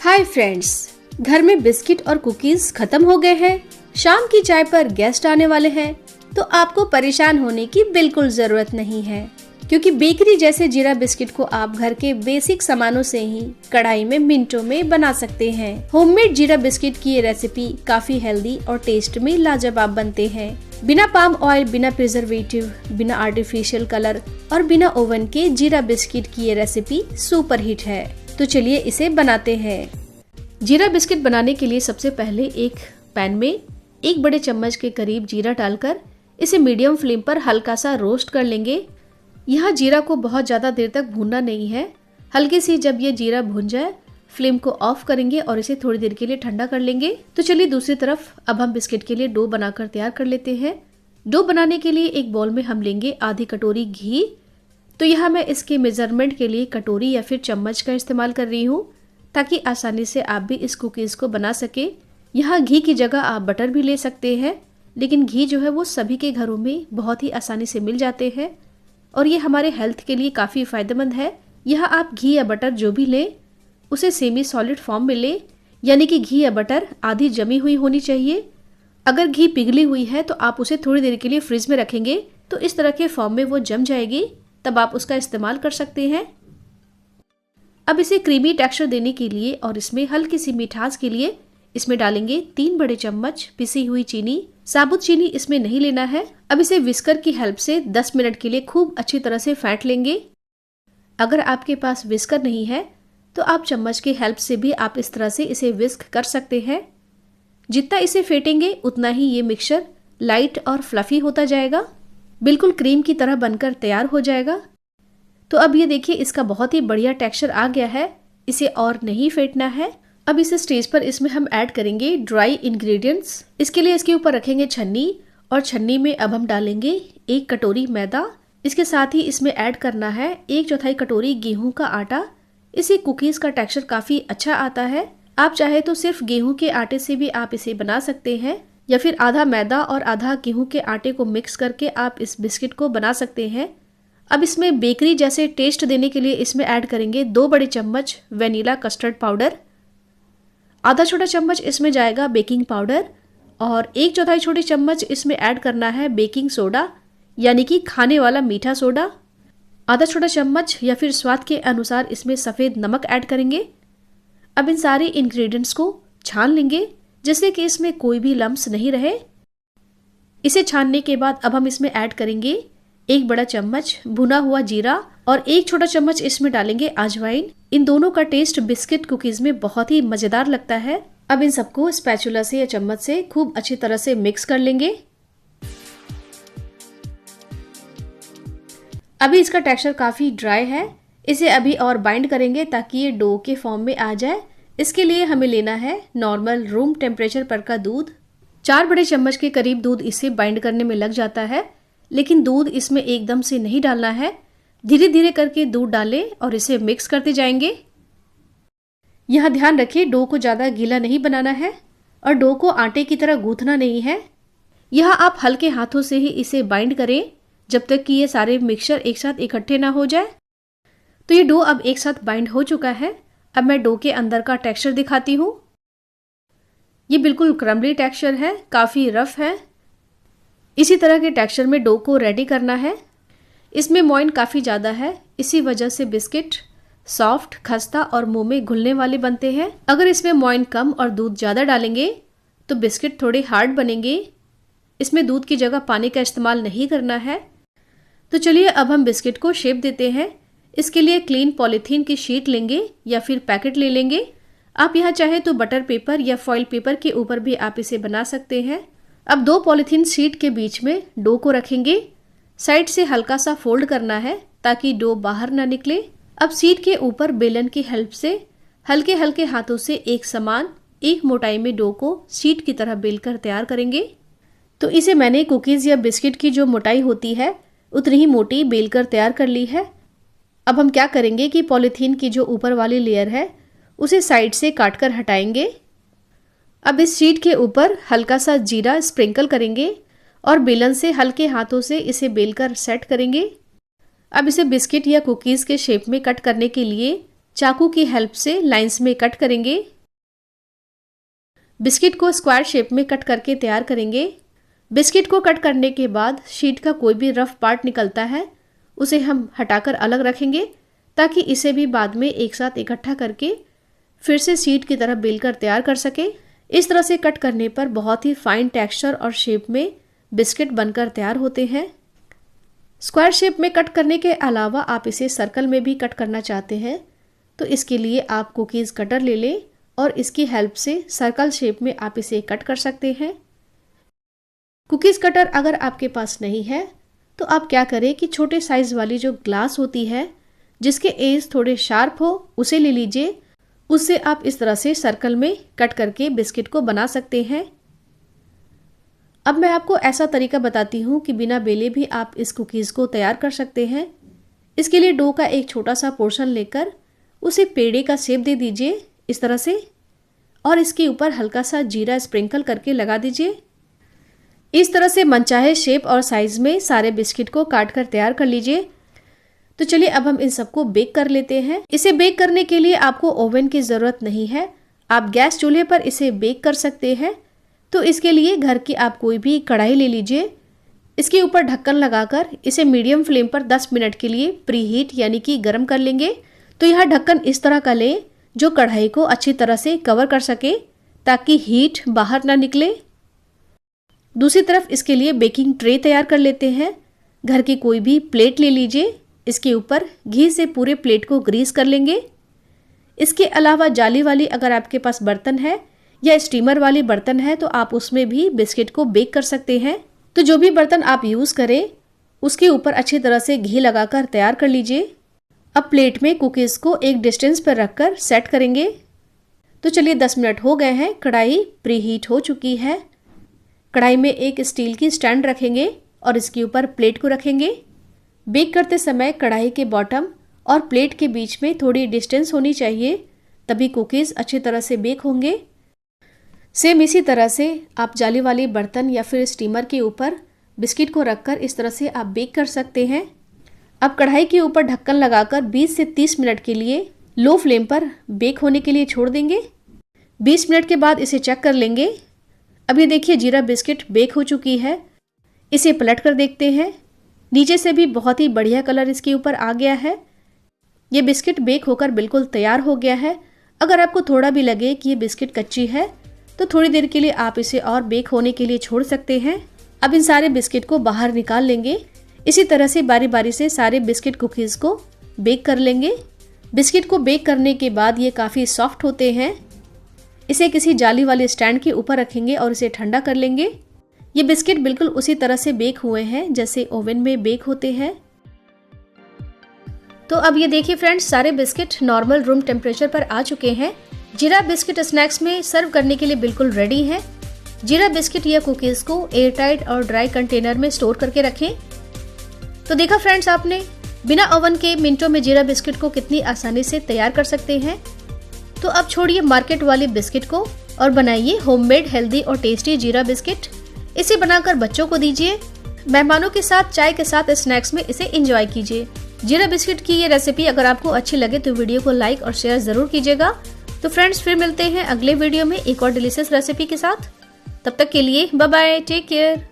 Hi friends, घर में biscuit और कुकीज खत्म हो गए हैं, शाम की चाय पर गेस्ट आने वाले हैं, तो आपको परेशान होने की बिल्कुल जरूरत नहीं है, क्योंकि बेकरी जैसे जीरा बिस्किट को आप घर के बेसिक सामानों से ही कढ़ाई में मिनटों में बना सकते हैं। होममेड जीरा बिस्किट की ये रेसिपी काफी हेल्दी और टेस्ट में लाजवाब बनते हैं। बिना पाम ऑयल, बिना प्रिजर्वेटिव, बिना आर्टिफिशियल कलर और बिना ओवन के जीरा बिस्किट की ये रेसिपी सुपर हिट है। तो चलिए इसे बनाते हैं। जीरा बिस्किट बनाने के लिए सबसे पहले एक पैन में 1 बड़े चम्मच के करीब जीरा डालकर इसे मीडियम फ्लेम पर हल्का सा रोस्ट कर लेंगे। यहाँ जीरा को बहुत ज़्यादा देर तक भूनना नहीं है। हल्की सी जब ये जीरा भून जाए फ्लेम को ऑफ करेंगे और इसे थोड़ी देर के लिए ठंडा कर लेंगे। तो चलिए दूसरी तरफ अब हम बिस्किट के लिए डो बनाकर तैयार कर लेते हैं। डो बनाने के लिए एक बाउल में हम लेंगे आधी कटोरी घी। तो यहाँ मैं इसके मेजरमेंट के लिए कटोरी या फिर चम्मच का इस्तेमाल कर रही हूँ, ताकि आसानी से आप भी इस कुकीज़ को बना सके। यहाँ घी की जगह आप बटर भी ले सकते हैं, लेकिन घी जो है वो सभी के घरों में बहुत ही आसानी से मिल जाते हैं और ये हमारे हेल्थ के लिए काफ़ी फ़ायदेमंद है। यहाँ आप घी या बटर जो भी लें उसे सेमी सॉलिड फॉर्म में लें, यानी कि घी या बटर आधी जमी हुई होनी चाहिए। अगर घी पिघली हुई है तो आप उसे थोड़ी देर के लिए फ्रिज में रखेंगे तो इस तरह के फॉर्म में वो जम जाएगी, तब आप उसका इस्तेमाल कर सकते हैं। अब इसे क्रीमी टेक्सचर देने के लिए और इसमें हल्की सी मिठास के लिए इसमें डालेंगे 3 बड़े चम्मच पिसी हुई चीनी। साबुत चीनी इसमें नहीं लेना है। अब इसे विस्कर की हेल्प से 10 मिनट के लिए खूब अच्छी तरह से फेंट लेंगे। अगर आपके पास विस्कर नहीं है तो आप चम्मच की हेल्प से भी आप इस तरह से इसे विस्क कर सकते हैं। जितना इसे फेंटेंगे उतना ही ये मिक्सचर लाइट और फ्लफी होता जाएगा, बिल्कुल क्रीम की तरह बनकर तैयार हो जाएगा। तो अब ये देखिए इसका बहुत ही बढ़िया टेक्सचर आ गया है। इसे और नहीं फेंटना है। अब इस स्टेज पर इसमें हम ऐड करेंगे ड्राई इंग्रेडिएंट्स। इसके लिए इसके ऊपर रखेंगे छन्नी और छन्नी में अब हम डालेंगे 1 कटोरी मैदा। इसके साथ ही इसमें ऐड करना है 1/4 कटोरी गेहूं का आटा। इसे कुकीज का टेक्सचर काफी अच्छा आता है। आप चाहे तो सिर्फ गेहूं के आटे से भी आप इसे बना सकते हैं, या फिर आधा मैदा और आधा गेहूं के आटे को मिक्स करके आप इस बिस्किट को बना सकते हैं। अब इसमें बेकरी जैसे टेस्ट देने के लिए इसमें ऐड करेंगे 2 बड़े चम्मच वेनिला कस्टर्ड पाउडर। आधा छोटा चम्मच इसमें जाएगा बेकिंग पाउडर और 1/4 छोटे चम्मच इसमें ऐड करना है बेकिंग सोडा, यानी कि खाने वाला मीठा सोडा। आधा छोटा चम्मच या फिर स्वाद के अनुसार इसमें सफ़ेद नमक ऐड करेंगे। अब इन सारे इंग्रेडिएंट्स को छान लेंगे जिससे कि इसमें कोई भी लम्स नहीं रहे। इसे छानने के बाद अब हम इसमें ऐड करेंगे 1 बड़ा चम्मच भुना हुआ जीरा और 1 छोटा चम्मच इसमें डालेंगे अजवाइन। इन दोनों का टेस्ट बिस्किट कुकीज में बहुत ही मजेदार लगता है। अब इन सबको स्पैचुला से या चम्मच से खूब अच्छी तरह से मिक्स कर लेंगे। अभी इसका टेक्सचर काफी ड्राई है। इसे अभी और बाइंड करेंगे ताकि ये डो के फॉर्म में आ जाए। इसके लिए हमें लेना है नॉर्मल रूम टेम्परेचर पर का दूध। 4 बड़े चम्मच के करीब दूध इसे बाइंड करने में लग जाता है, लेकिन दूध इसमें एकदम से नहीं डालना है। धीरे धीरे करके दूध डालें और इसे मिक्स करते जाएंगे। यहाँ ध्यान रखिए डो को ज़्यादा गीला नहीं बनाना है और डो को आटे की तरह गूंथना नहीं है। यहाँ आप हल्के हाथों से ही इसे बाइंड करें जब तक कि ये सारे मिक्सचर एक साथ इकट्ठे ना हो जाए। तो ये डो अब एक साथ बाइंड हो चुका है। अब मैं डो के अंदर का टेक्सचर दिखाती हूँ। ये बिल्कुल क्रम्बली टेक्सचर है, काफ़ी रफ है। इसी तरह के टेक्सचर में डो को रेडी करना है। इसमें मोइन काफ़ी ज़्यादा है, इसी वजह से बिस्किट सॉफ्ट, खस्ता और मुंह में घुलने वाले बनते हैं। अगर इसमें मोइन कम और दूध ज़्यादा डालेंगे तो बिस्किट थोड़े हार्ड बनेंगे। इसमें दूध की जगह पानी का इस्तेमाल नहीं करना है। तो चलिए अब हम बिस्किट को शेप देते हैं। इसके लिए क्लीन पॉलीथीन की शीट लेंगे या फिर पैकेट ले लेंगे। आप यहाँ चाहे तो बटर पेपर या फॉइल पेपर के ऊपर भी आप इसे बना सकते हैं। अब 2 पॉलीथीन शीट के बीच में डो को रखेंगे। साइड से हल्का सा फोल्ड करना है ताकि डो बाहर ना निकले। अब शीट के ऊपर बेलन की हेल्प से हल्के हल्के हाथों से एक समान एक मोटाई में डो को शीट की तरह बेलकर तैयार करेंगे। तो इसे मैंने कुकीज या बिस्किट की जो मोटाई होती है उतनी ही मोटी बेलकर तैयार कर ली है। अब हम क्या करेंगे कि पॉलीथीन की जो ऊपर वाली लेयर है उसे साइड से काटकर हटाएंगे। अब इस शीट के ऊपर हल्का सा जीरा स्प्रिंकल करेंगे और बेलन से हल्के हाथों से इसे बेलकर सेट करेंगे। अब इसे बिस्किट या कुकीज़ के शेप में कट करने के लिए चाकू की हेल्प से लाइंस में कट करेंगे। बिस्किट को स्क्वायर शेप में कट करके तैयार करेंगे। बिस्किट को कट करने के बाद शीट का कोई भी रफ पार्ट निकलता है उसे हम हटाकर अलग रखेंगे, ताकि इसे भी बाद में एक साथ इकट्ठा करके फिर से शीट की तरह बेलकर तैयार कर सके। इस तरह से कट करने पर बहुत ही फाइन टेक्सचर और शेप में बिस्किट बनकर तैयार होते हैं। स्क्वायर शेप में कट करने के अलावा आप इसे सर्कल में भी कट करना चाहते हैं तो इसके लिए आप कुकीज़ कटर ले लें और इसकी हेल्प से सर्कल शेप में आप इसे कट कर सकते हैं। कुकीज़ कटर अगर आपके पास नहीं है तो आप क्या करें कि छोटे साइज़ वाली जो ग्लास होती है जिसके एज थोड़े शार्प हो उसे ले लीजिए। उससे आप इस तरह से सर्कल में कट करके बिस्किट को बना सकते हैं। अब मैं आपको ऐसा तरीका बताती हूँ कि बिना बेले भी आप इस कुकीज़ को तैयार कर सकते हैं। इसके लिए डो का एक छोटा सा पोर्शन लेकर उसे पेड़े का शेप दे दीजिए इस तरह से, और इसके ऊपर हल्का सा जीरा स्प्रिंकल करके लगा दीजिए। इस तरह से मनचाहे शेप और साइज़ में सारे बिस्किट को काट कर तैयार कर लीजिए। तो चलिए अब हम इन सबको बेक कर लेते हैं। इसे बेक करने के लिए आपको ओवन की ज़रूरत नहीं है, आप गैस चूल्हे पर इसे बेक कर सकते हैं। तो इसके लिए घर की आप कोई भी कढ़ाई ले लीजिए। इसके ऊपर ढक्कन लगाकर इसे मीडियम फ्लेम पर 10 मिनट के लिए प्री हीट यानी कि गर्म कर लेंगे। तो यह ढक्कन इस तरह का लें जो कढ़ाई को अच्छी तरह से कवर कर सके ताकि हीट बाहर ना निकले। दूसरी तरफ इसके लिए बेकिंग ट्रे तैयार कर लेते हैं। घर की कोई भी प्लेट ले लीजिए, इसके ऊपर घी से पूरे प्लेट को ग्रीस कर लेंगे। इसके अलावा जाली वाली अगर आपके पास बर्तन है या स्टीमर वाली बर्तन है तो आप उसमें भी बिस्किट को बेक कर सकते हैं। तो जो भी बर्तन आप यूज़ करें उसके ऊपर अच्छी तरह से घी लगाकर तैयार कर लीजिए। अब प्लेट में कुकीज़ को एक डिस्टेंस पर रखकर सेट करेंगे। तो चलिए 10 मिनट हो गए हैं, कढ़ाई प्री हीट हो चुकी है। कढ़ाई में एक स्टील की स्टैंड रखेंगे और इसके ऊपर प्लेट को रखेंगे। बेक करते समय कढ़ाई के बॉटम और प्लेट के बीच में थोड़ी डिस्टेंस होनी चाहिए, तभी कुकीज़ अच्छी तरह से बेक होंगे। सेम इसी तरह से आप जाली वाली बर्तन या फिर स्टीमर के ऊपर बिस्किट को रखकर इस तरह से आप बेक कर सकते हैं। अब कढ़ाई के ऊपर ढक्कन लगाकर 20 से 30 मिनट के लिए लो फ्लेम पर बेक होने के लिए छोड़ देंगे। 20 मिनट के बाद इसे चेक कर लेंगे। अब ये देखिए जीरा बिस्किट बेक हो चुकी है। इसे पलट कर देखते हैं। नीचे से भी बहुत ही बढ़िया कलर इसके ऊपर आ गया है। ये बिस्किट बेक होकर बिल्कुल तैयार हो गया है। अगर आपको थोड़ा भी लगे कि ये बिस्किट कच्ची है तो थोड़ी देर के लिए आप इसे और बेक होने के लिए छोड़ सकते हैं। अब इन सारे बिस्किट को बाहर निकाल लेंगे। इसी तरह से बारी बारी से सारे बिस्किट कुकीज़ को बेक कर लेंगे। बिस्किट को बेक करने के बाद ये काफ़ी सॉफ्ट होते हैं। इसे किसी जाली वाले स्टैंड के ऊपर रखेंगे और इसे ठंडा कर लेंगे। ये बिस्किट बिल्कुल उसी तरह से बेक हुए हैं जैसे ओवन में बेक होते हैं। तो अब ये देखिए फ्रेंड्स, सारे बिस्किट नॉर्मल रूम टेम्परेचर पर आ चुके हैं। जीरा बिस्किट स्नैक्स में सर्व करने के लिए बिल्कुल रेडी है। जीरा बिस्किट या कुकीज़ को एयर टाइट और ड्राई कंटेनर में स्टोर करके रखें। तो देखा फ्रेंड्स आपने, बिना ओवन के मिनटों में जीरा बिस्किट को कितनी आसानी से तैयार कर सकते हैं। तो अब छोड़िए मार्केट वाले बिस्किट को और बनाइए होममेड हेल्दी और टेस्टी जीरा बिस्किट। इसे बनाकर बच्चों को दीजिए, मेहमानों के साथ, चाय के साथ स्नैक्स में इसे एंजॉय कीजिए। जीरा बिस्किट की ये रेसिपी अगर आपको अच्छी लगे तो वीडियो को लाइक और शेयर जरूर कीजिएगा। तो फ्रेंड्स फिर मिलते हैं अगले वीडियो में एक और डिलीशियस रेसिपी के साथ। तब तक के लिए बाय बाय, टेक केयर।